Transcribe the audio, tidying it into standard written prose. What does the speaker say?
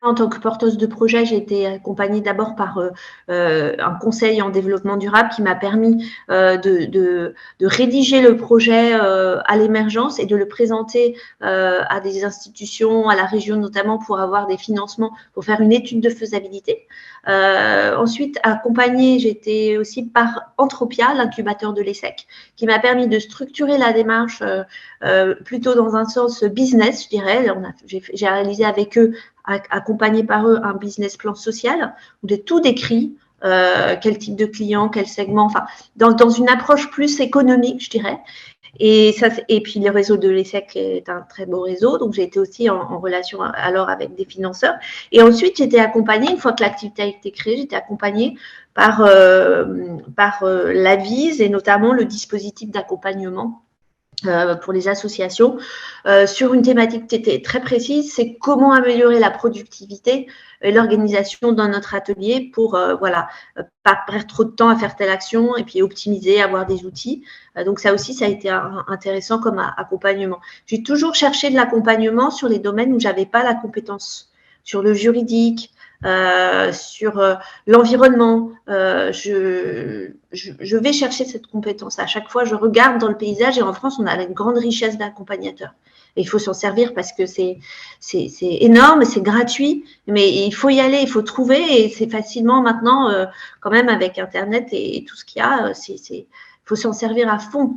En tant que porteuse de projet, j'ai été accompagnée d'abord par un conseil en développement durable qui m'a permis de rédiger le projet à l'émergence et de le présenter à des institutions, à la région notamment, pour avoir des financements, pour faire une étude de faisabilité. Ensuite, accompagnée, j'étais aussi par Entropia, l'incubateur de l'ESSEC, qui m'a permis de structurer la démarche plutôt dans un sens business, je dirais. J'ai réalisé avec eux, accompagné par eux, un business plan social où j'ai tout décrit, quel type de client, quel segment, enfin, dans une approche plus économique, je dirais. Et puis le réseau de l'ESSEC est un très beau réseau, donc j'ai été aussi en relation alors avec des financeurs. Et ensuite, j'étais accompagnée, une fois que l'activité a été créée, j'étais accompagnée par l'AVIS et notamment le dispositif d'accompagnement pour les associations sur une thématique très précise, c'est comment améliorer la productivité et l'organisation dans notre atelier pour pas perdre trop de temps à faire telle action et puis optimiser, avoir des outils. Donc ça aussi, ça a été intéressant comme accompagnement. J'ai toujours cherché de l'accompagnement sur les domaines où j'avais pas la compétence, sur le juridique, sur l'environnement. Je vais chercher cette compétence. À chaque fois, je regarde dans le paysage et en France, on a une grande richesse d'accompagnateurs. Et il faut s'en servir parce que c'est énorme, c'est gratuit, mais il faut y aller, il faut trouver et c'est facilement maintenant, quand même avec Internet et tout ce qu'il y a, il faut s'en servir à fond.